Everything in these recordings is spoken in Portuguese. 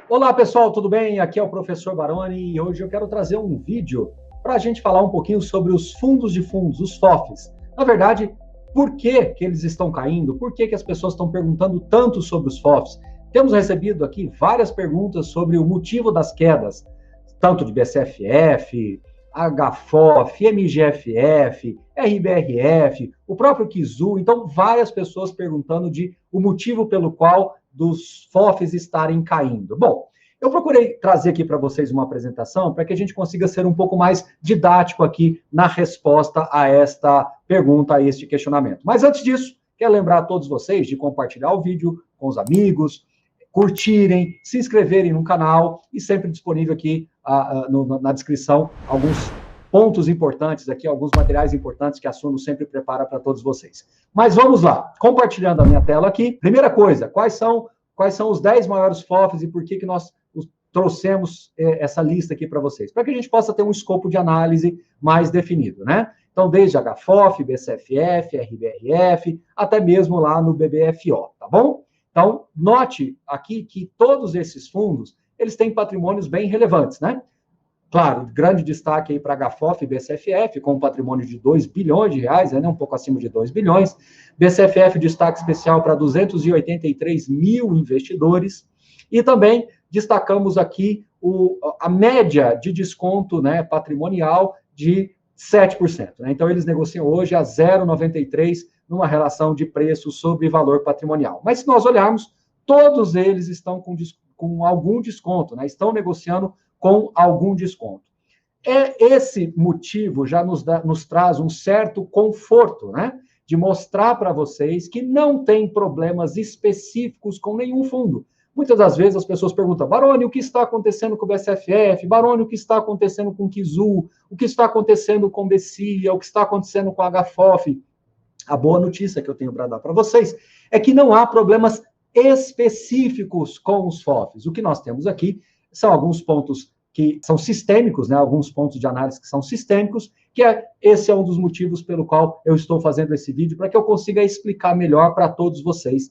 Olá pessoal, tudo bem? Aqui é o professor Baroni e hoje eu quero trazer um vídeo para a gente falar um pouquinho sobre os fundos de fundos, os FOFs. Na verdade, por que eles estão caindo? Por que as pessoas estão perguntando tanto sobre os FOFs? Temos recebido aqui várias perguntas sobre o motivo das quedas, tanto de BCFF, HFOF, MGFF, RBRF, o próprio Kizu. Então, várias pessoas perguntando o motivo pelo qual dos FOFs estarem caindo. Bom, eu procurei trazer aqui para vocês uma apresentação para que a gente consiga ser um pouco mais didático aqui na resposta a esta pergunta, a este questionamento. Mas antes disso, quero lembrar a todos vocês de compartilhar o vídeo com os amigos, curtirem, se inscreverem no canal e sempre disponível aqui na descrição alguns pontos importantes aqui, alguns materiais importantes que a Suno sempre prepara para todos vocês. Mas vamos lá, compartilhando a minha tela aqui. Primeira coisa, quais são os 10 maiores FOFs e por que nós trouxemos essa lista aqui para vocês? Para que a gente possa ter um escopo de análise mais definido, né? Então, desde HFOF, BCFF, RBRF, até mesmo lá no BBFO, tá bom? Então, note aqui que todos esses fundos, eles têm patrimônios bem relevantes, né? Claro, grande destaque aí para HFOF e BCFF, com um patrimônio de 2 bilhões de reais, né, um pouco acima de 2 bilhões. BCFF, destaque especial para 283 mil investidores. E também destacamos aqui a média de desconto, né, patrimonial de 7%. Né? Então, eles negociam hoje a 0,93 numa relação de preço sobre valor patrimonial. Mas se nós olharmos, todos eles estão com algum desconto, né? Estão negociando com algum desconto. Esse motivo já nos traz um certo conforto, né? De mostrar para vocês que não tem problemas específicos com nenhum fundo. Muitas das vezes as pessoas perguntam, Baroni, o que está acontecendo com o BCFF? Baroni, o que está acontecendo com o Kizu? O que está acontecendo com o BCIA? O que está acontecendo com a HFOF? A boa notícia que eu tenho para dar para vocês é que não há problemas específicos com os FOFs. O que nós temos aqui são alguns pontos que são sistêmicos, né? Alguns pontos de análise que são sistêmicos, esse é um dos motivos pelo qual eu estou fazendo esse vídeo, para que eu consiga explicar melhor para todos vocês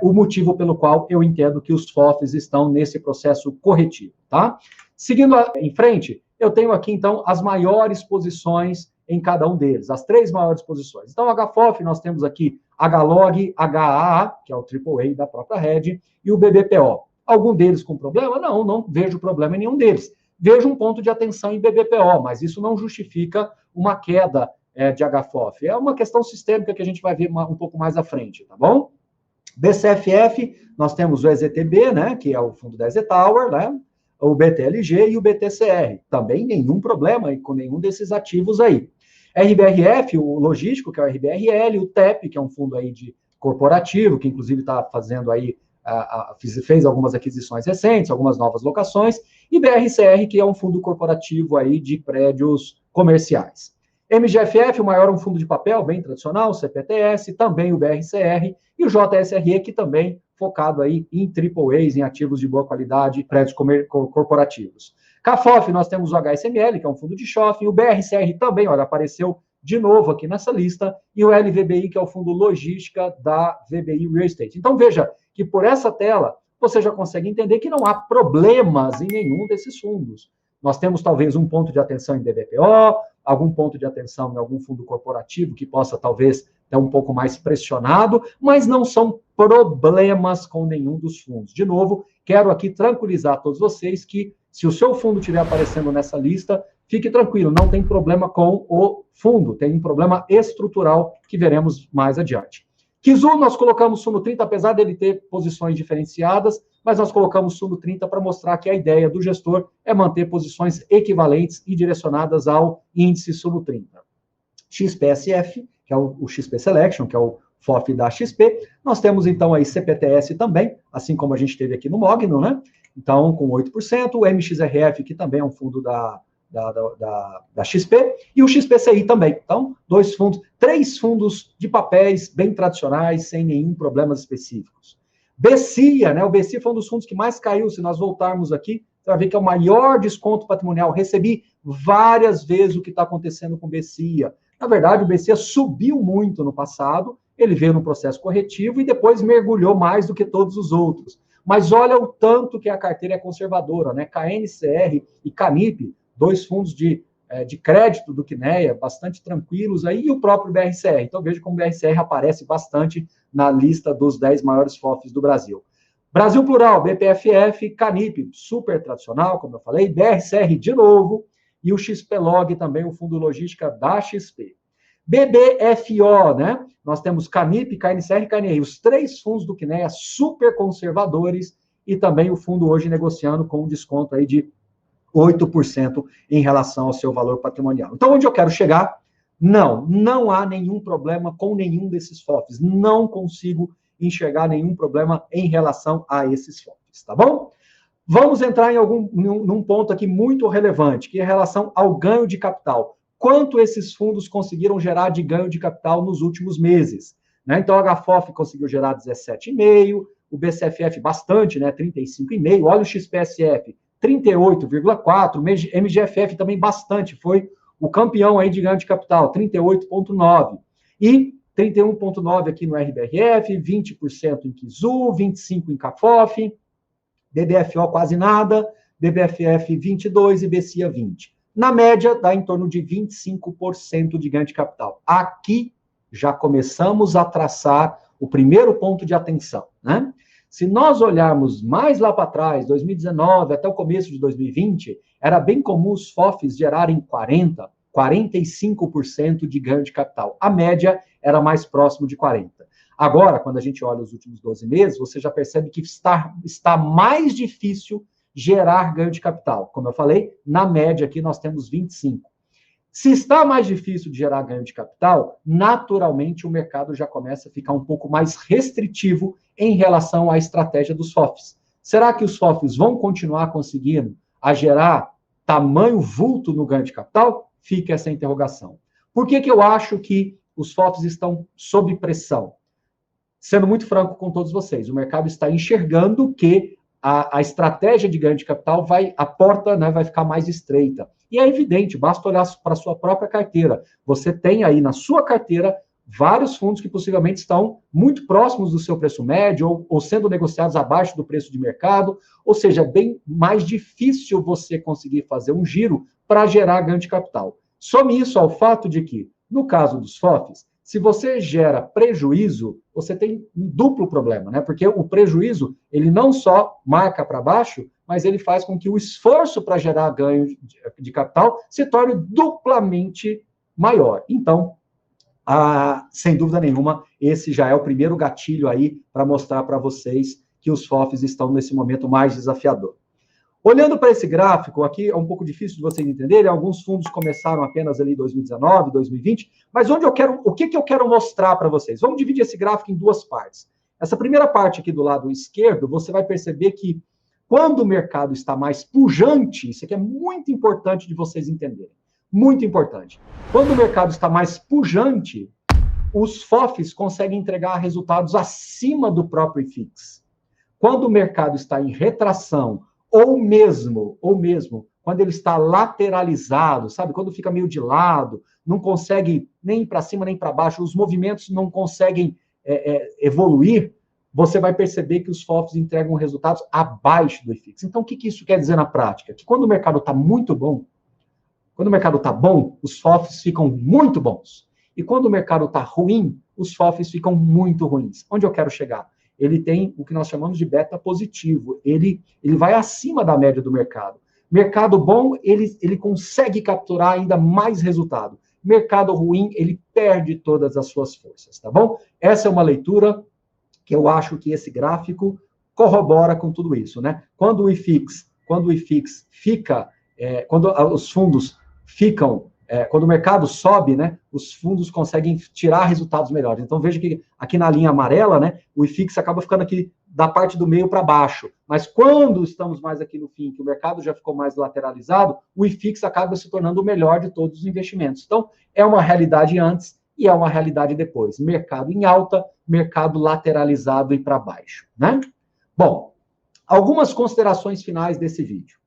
o motivo pelo qual eu entendo que os FOFs estão nesse processo corretivo, tá? Seguindo em frente, eu tenho aqui, então, as maiores posições em cada um deles, as 3 maiores posições. Então, HFOF, nós temos aqui HLOG, HAA, que é o AAA da própria rede, e o BBPO. Algum deles com problema? Não vejo problema em nenhum deles. Vejo um ponto de atenção em BBPO, mas isso não justifica uma queda de HFOF. É uma questão sistêmica que a gente vai ver um pouco mais à frente, tá bom? BCFF, nós temos o EZTB, né, que é o fundo da EZ Tower, né, o BTLG e o BTCR. Também nenhum problema com nenhum desses ativos aí. RBRF, o logístico, que é o RBRL, o TEP, que é um fundo aí de corporativo, que inclusive está fazendo aí, fez algumas aquisições recentes, algumas novas locações, e BRCR, que é um fundo corporativo aí de prédios comerciais. MGFF, o maior, um fundo de papel, bem tradicional, CPTS, também o BRCR, e o JSRE, que também focado aí em AAAs, em ativos de boa qualidade, prédios corporativos. CAFOF, nós temos o HSML, que é um fundo de shopping, o BRCR também, olha, apareceu de novo aqui nessa lista, e o LVBI, que é o fundo logística da VBI Real Estate. Então, veja que por essa tela, você já consegue entender que não há problemas em nenhum desses fundos. Nós temos talvez um ponto de atenção em BBPO, algum ponto de atenção em algum fundo corporativo que possa talvez ter um pouco mais pressionado, mas não são problemas com nenhum dos fundos. De novo, quero aqui tranquilizar todos vocês que se o seu fundo estiver aparecendo nessa lista, fique tranquilo, não tem problema com o fundo, tem um problema estrutural que veremos mais adiante. Kizu, nós colocamos Suno 30, apesar dele ter posições diferenciadas, mas nós colocamos Suno 30 para mostrar que a ideia do gestor é manter posições equivalentes e direcionadas ao índice Suno 30. XPSF, que é o XP Selection, que é o FOF da XP. Nós temos, então, aí CPTS também, assim como a gente teve aqui no Mogno, né? Então, com 8%, o MXRF, que também é um fundo da XP, e o XPCI também. Então, 3 fundos de papéis bem tradicionais, sem nenhum problemas específicos. BCIA, né? O BCIA foi um dos fundos que mais caiu. Se nós voltarmos aqui, você vai ver que é o maior desconto patrimonial. Recebi várias vezes o que está acontecendo com o BCIA. Na verdade, o BCIA subiu muito no passado, ele veio no processo corretivo e depois mergulhou mais do que todos os outros. mas olha o tanto que a carteira é conservadora, né? KNCR e Canip, dois fundos de crédito do Quineia, bastante tranquilos aí, e o próprio BRCR. Então, veja como o BRCR aparece bastante na lista dos 10 maiores FOFs do Brasil. Brasil Plural, BPFF, Canip, super tradicional, como eu falei, BRCR de novo, e o XPlog também, o fundo logística da XP. BBFO, né? Nós temos Canip, KNCR e KNRI, os três fundos do Quineia super conservadores, e também o fundo hoje negociando com um desconto aí de 8% em relação ao seu valor patrimonial. Então, onde eu quero chegar? Não há nenhum problema com nenhum desses FOFs. Não consigo enxergar nenhum problema em relação a esses FOFs, tá bom? Vamos entrar num ponto aqui muito relevante, que é em relação ao ganho de capital. Quanto esses fundos conseguiram gerar de ganho de capital nos últimos meses? Né? Então, a HFOF conseguiu gerar 17,5%, o BCFF bastante, né? 35,5%, olha o XPSF, 38,4%, MGFF também bastante, foi o campeão aí de ganho de capital, 38,9%. E 31,9% aqui no RBRF, 20% em Kizu, 25% em CAFOF, BBFO quase nada, BBFF 22% e BCIA 20%. Na média, dá em torno de 25% de ganho de capital. Aqui já começamos a traçar o primeiro ponto de atenção, né? Se nós olharmos mais lá para trás, 2019 até o começo de 2020, era bem comum os FOFs gerarem 40%, 45% de ganho de capital. A média era mais próximo de 40%. Agora, quando a gente olha os últimos 12 meses, você já percebe que está mais difícil gerar ganho de capital. Como eu falei, na média aqui nós temos 25%. Se está mais difícil de gerar ganho de capital, naturalmente o mercado já começa a ficar um pouco mais restritivo em relação à estratégia dos FOFs. Será que os FOFs vão continuar conseguindo a gerar tamanho vulto no ganho de capital? Fica essa interrogação. Por que eu acho que os FOFs estão sob pressão? Sendo muito franco com todos vocês, o mercado está enxergando que a estratégia de ganho de capital a porta, né, vai ficar mais estreita. E é evidente, basta olhar para a sua própria carteira. Você tem aí na sua carteira vários fundos que possivelmente estão muito próximos do seu preço médio ou sendo negociados abaixo do preço de mercado, ou seja, é bem mais difícil você conseguir fazer um giro para gerar ganho de capital. Some isso ao fato de que, no caso dos FOFs, se você gera prejuízo, você tem um duplo problema, né? Porque o prejuízo, ele não só marca para baixo, mas ele faz com que o esforço para gerar ganho de capital se torne duplamente maior. Então, sem dúvida nenhuma, esse já é o primeiro gatilho aí para mostrar para vocês que os FOFs estão nesse momento mais desafiador. Olhando para esse gráfico, aqui é um pouco difícil de vocês entenderem, alguns fundos começaram apenas ali em 2019, 2020, mas o que eu quero mostrar para vocês? Vamos dividir esse gráfico em duas partes. Essa primeira parte aqui do lado esquerdo, você vai perceber que quando o mercado está mais pujante, isso aqui é muito importante de vocês entenderem, muito importante. Quando o mercado está mais pujante, os FOFs conseguem entregar resultados acima do próprio IFIX. Quando o mercado está em retração, ou mesmo, quando ele está lateralizado, sabe? Quando fica meio de lado, não consegue nem para cima nem para baixo, os movimentos não conseguem evoluir, você vai perceber que os FOFs entregam resultados abaixo do IFIX. Então, o que isso quer dizer na prática? Que quando o mercado está muito bom, os FOFs ficam muito bons. E quando o mercado está ruim, os FOFs ficam muito ruins. Onde eu quero chegar? Ele tem o que nós chamamos de beta positivo. Ele vai acima da média do mercado. Mercado bom, ele consegue capturar ainda mais resultado. Mercado ruim, ele perde todas as suas forças, tá bom? Essa é uma leitura que eu acho que esse gráfico corrobora com tudo isso, né? Quando o IFIX fica, quando os fundos ficam, quando o mercado sobe, né, os fundos conseguem tirar resultados melhores. Então, veja que aqui na linha amarela, né, o IFIX acaba ficando aqui da parte do meio para baixo. Mas quando estamos mais aqui no fim, que o mercado já ficou mais lateralizado, o IFIX acaba se tornando o melhor de todos os investimentos. Então, é uma realidade antes e é uma realidade depois. Mercado em alta, mercado lateralizado e para baixo, né? Bom, algumas considerações finais desse vídeo.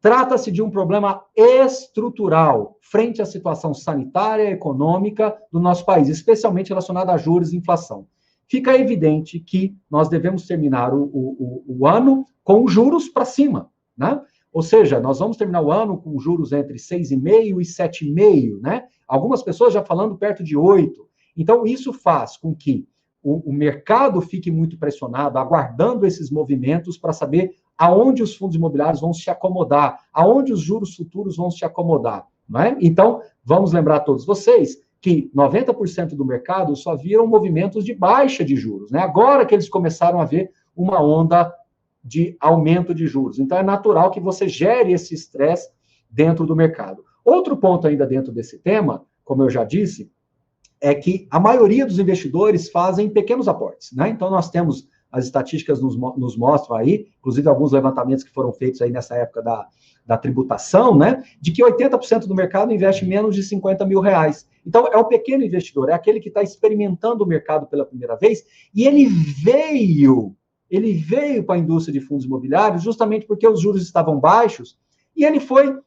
Trata-se de um problema estrutural frente à situação sanitária e econômica do nosso país, especialmente relacionado a juros e inflação. fica evidente que nós devemos terminar o ano com juros para cima, né? Ou seja, nós vamos terminar o ano com juros entre 6,5% e 7,5%, né? Algumas pessoas já falando perto de 8%. Então, isso faz com que o mercado fique muito pressionado, aguardando esses movimentos para saber aonde os fundos imobiliários vão se acomodar, aonde os juros futuros vão se acomodar, não é? Então, vamos lembrar a todos vocês que 90% do mercado só viram movimentos de baixa de juros, né? Agora que eles começaram a ver uma onda de aumento de juros. Então, é natural que você gere esse estresse dentro do mercado. Outro ponto ainda dentro desse tema, como eu já disse, é que a maioria dos investidores fazem pequenos aportes, né? Então, nós temos, as estatísticas nos mostram aí, inclusive alguns levantamentos que foram feitos aí nessa época da tributação, né? De que 80% do mercado investe menos de 50 mil reais. Então, é o pequeno investidor, é aquele que está experimentando o mercado pela primeira vez, e ele veio para a indústria de fundos imobiliários justamente porque os juros estavam baixos, e ele foi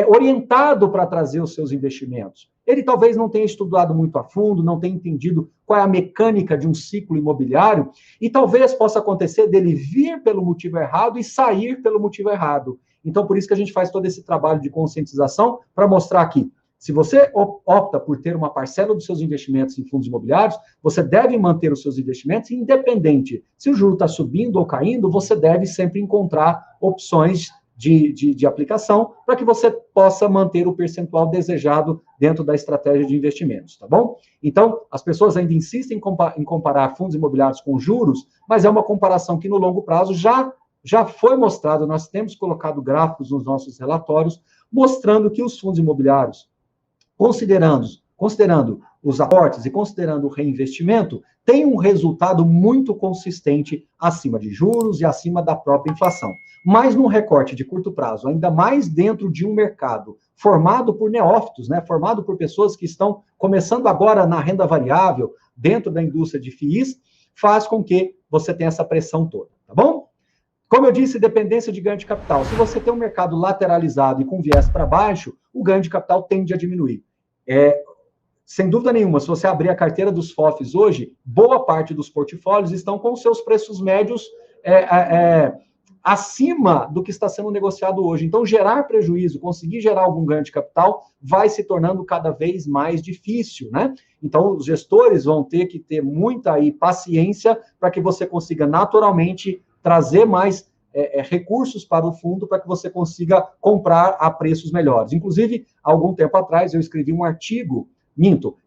orientado para trazer os seus investimentos. Ele talvez não tenha estudado muito a fundo, não tenha entendido qual é a mecânica de um ciclo imobiliário, e talvez possa acontecer dele vir pelo motivo errado e sair pelo motivo errado. Então, por isso que a gente faz todo esse trabalho de conscientização para mostrar que, se você opta por ter uma parcela dos seus investimentos em fundos imobiliários, você deve manter os seus investimentos, independente se o juro está subindo ou caindo, você deve sempre encontrar opções de aplicação para que você possa manter o percentual desejado dentro da estratégia de investimentos, tá bom? Então, as pessoas ainda insistem em comparar fundos imobiliários com juros, mas é uma comparação que no longo prazo já foi mostrado, nós temos colocado gráficos nos nossos relatórios, mostrando que os fundos imobiliários, considerando os aportes e considerando o reinvestimento, tem um resultado muito consistente acima de juros e acima da própria inflação. Mas num recorte de curto prazo, ainda mais dentro de um mercado formado por neófitos, né, formado por pessoas que estão começando agora na renda variável, dentro da indústria de FIIs, faz com que você tenha essa pressão toda, tá bom? Como eu disse, dependência de ganho de capital. Se você tem um mercado lateralizado e com viés para baixo, o ganho de capital tende a diminuir. Sem dúvida nenhuma, se você abrir a carteira dos FOFs hoje, boa parte dos portfólios estão com seus preços médios acima do que está sendo negociado hoje. Então, gerar prejuízo, conseguir gerar algum ganho de capital, vai se tornando cada vez mais difícil, né? Então, os gestores vão ter que ter muita paciência para que você consiga naturalmente trazer mais recursos para o fundo para que você consiga comprar a preços melhores. Inclusive, há algum tempo atrás, eu escrevi um artigo,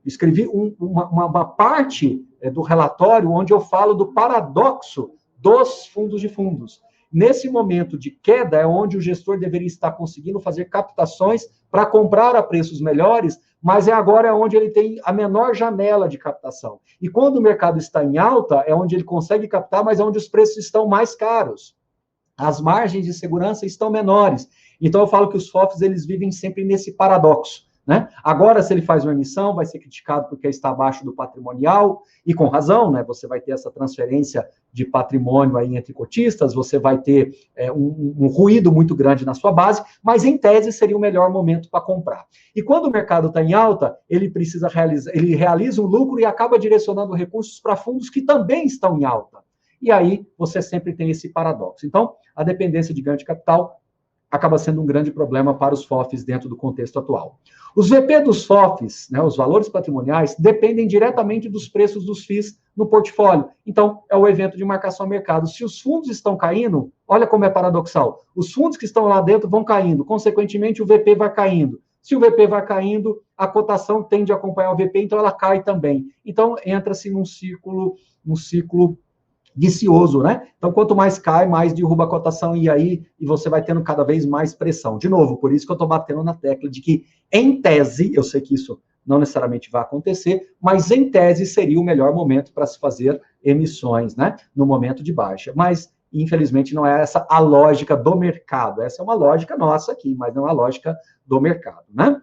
escrevi uma parte do relatório onde eu falo do paradoxo dos fundos de fundos. Nesse momento de queda é onde o gestor deveria estar conseguindo fazer captações para comprar a preços melhores, mas agora é onde ele tem a menor janela de captação. E quando o mercado está em alta, é onde ele consegue captar, mas é onde os preços estão mais caros. As margens de segurança estão menores. Então, eu falo que os FOFs, eles vivem sempre nesse paradoxo, né? Agora, se ele faz uma emissão, vai ser criticado porque está abaixo do patrimonial, e com razão, né? Você vai ter essa transferência de patrimônio aí entre cotistas, você vai ter um ruído muito grande na sua base, mas em tese seria o melhor momento para comprar. E quando o mercado está em alta, ele realiza um lucro e acaba direcionando recursos para fundos que também estão em alta. E aí você sempre tem esse paradoxo. Então, a dependência de ganho de capital acaba sendo um grande problema para os FOFs dentro do contexto atual. Os VP dos FOFs, né, os valores patrimoniais, dependem diretamente dos preços dos FIIs no portfólio. Então, é o evento de marcação a mercado. Se os fundos estão caindo, olha como é paradoxal. Os fundos que estão lá dentro vão caindo, consequentemente o VP vai caindo. Se o VP vai caindo, a cotação tende a acompanhar o VP, então ela cai também. Então, entra-se num ciclo vicioso, né? Então, quanto mais cai, mais derruba a cotação e você vai tendo cada vez mais pressão. De novo, por isso que eu estou batendo na tecla de que, em tese, eu sei que isso não necessariamente vai acontecer, mas em tese seria o melhor momento para se fazer emissões, né? No momento de baixa. Mas, infelizmente, não é essa a lógica do mercado. Essa é uma lógica nossa aqui, mas não é a lógica do mercado, né?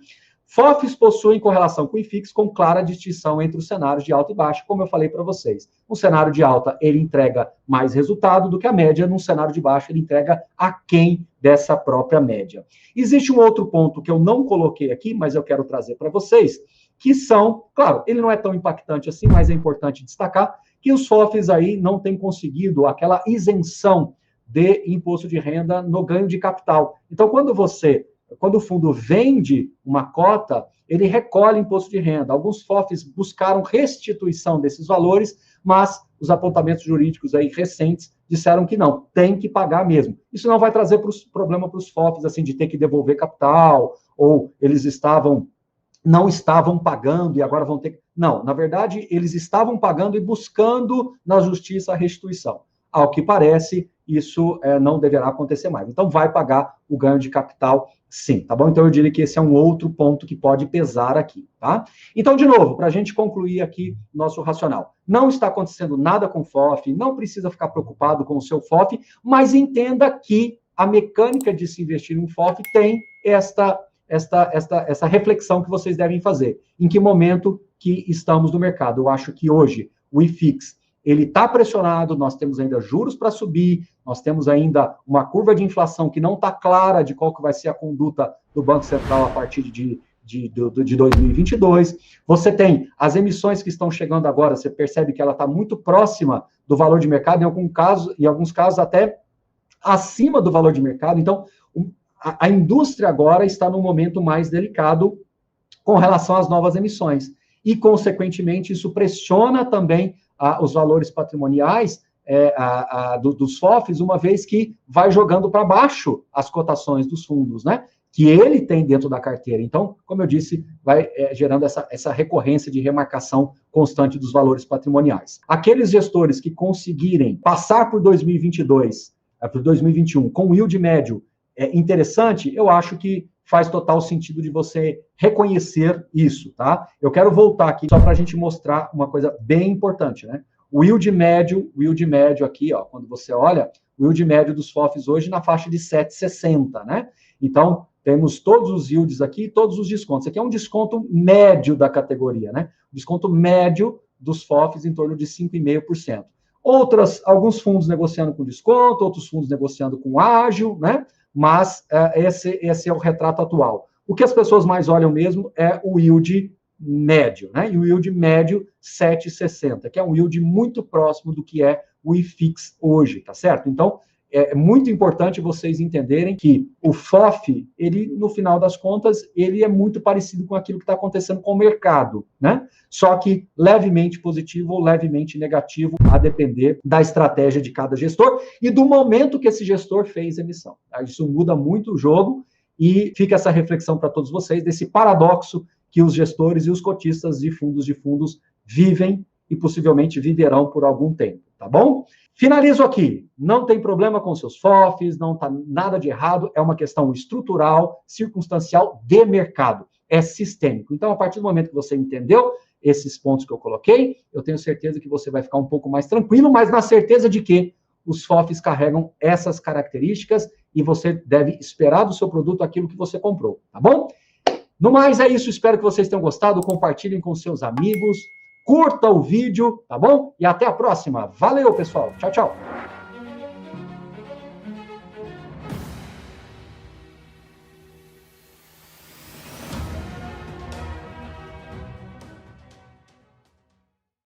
FOFs possuem correlação com o IFIX com clara distinção entre os cenários de alta e baixa, como eu falei para vocês. No cenário de alta, ele entrega mais resultado do que a média, no cenário de baixa, ele entrega aquém dessa própria média. Existe um outro ponto que eu não coloquei aqui, mas eu quero trazer para vocês, que são, claro, ele não é tão impactante assim, mas é importante destacar, que os FOFs aí não têm conseguido aquela isenção de imposto de renda no ganho de capital. Então, quando o fundo vende uma cota, ele recolhe imposto de renda. Alguns FOFs buscaram restituição desses valores, mas os apontamentos jurídicos aí recentes disseram que não, tem que pagar mesmo. Isso não vai trazer problema para os FOFs, assim, de ter que devolver capital, ou eles não estavam pagando e agora vão ter que... Não, na verdade, eles estavam pagando e buscando na justiça a restituição. Ao que parece, isso não deverá acontecer mais. Então, vai pagar o ganho de capital, sim, tá bom? Então, eu diria que esse é um outro ponto que pode pesar aqui, tá? Então, de novo, para a gente concluir aqui nosso racional. Não está acontecendo nada com o FOF, não precisa ficar preocupado com o seu FOF, mas entenda que a mecânica de se investir em um FOF tem essa reflexão que vocês devem fazer. Em que momento que estamos no mercado? Eu acho que hoje o IFIX ele está pressionado, nós temos ainda juros para subir, nós temos ainda uma curva de inflação que não está clara de qual que vai ser a conduta do Banco Central a partir de 2022. Você tem as emissões que estão chegando agora, você percebe que ela está muito próxima do valor de mercado, em alguns casos até acima do valor de mercado. Então, a indústria agora está num momento mais delicado com relação às novas emissões. E, consequentemente, isso pressiona também os valores patrimoniais dos FOFs, uma vez que vai jogando para baixo as cotações dos fundos, né? Que ele tem dentro da carteira. Então, como eu disse, vai gerando essa recorrência de remarcação constante dos valores patrimoniais. Aqueles gestores que conseguirem passar por 2022, por 2021, com yield médio interessante, eu acho que faz total sentido de você reconhecer isso, tá? Eu quero voltar aqui só para a gente mostrar uma coisa bem importante, né? O yield médio aqui, ó, quando você olha, o yield médio dos FOFs hoje na faixa de 7,60, né? Então, temos todos os yields aqui, todos os descontos. Aqui é um desconto médio da categoria, né? Desconto médio dos FOFs em torno de 5,5%. Alguns fundos negociando com desconto, outros fundos negociando com ágil, né? Mas esse é o retrato atual. O que as pessoas mais olham mesmo é o yield médio, né? E o yield médio 7,60, que é um yield muito próximo do que é o IFIX hoje, tá certo? Então, é muito importante vocês entenderem que o FOF, ele, no final das contas, ele é muito parecido com aquilo que está acontecendo com o mercado, né? Só que levemente positivo ou levemente negativo, a depender da estratégia de cada gestor e do momento que esse gestor fez a emissão. Isso muda muito o jogo e fica essa reflexão para todos vocês desse paradoxo que os gestores e os cotistas de fundos vivem e possivelmente viverão por algum tempo, tá bom? Finalizo aqui. Não tem problema com seus FOFs, não está nada de errado, é uma questão estrutural, circunstancial de mercado, é sistêmico. Então, a partir do momento que você entendeu esses pontos que eu coloquei, eu tenho certeza que você vai ficar um pouco mais tranquilo, mas na certeza de que os FOFs carregam essas características e você deve esperar do seu produto aquilo que você comprou, tá bom? No mais, é isso. Espero que vocês tenham gostado. Compartilhem com seus amigos. Curta o vídeo, tá bom? E até a próxima. Valeu, pessoal. Tchau, tchau.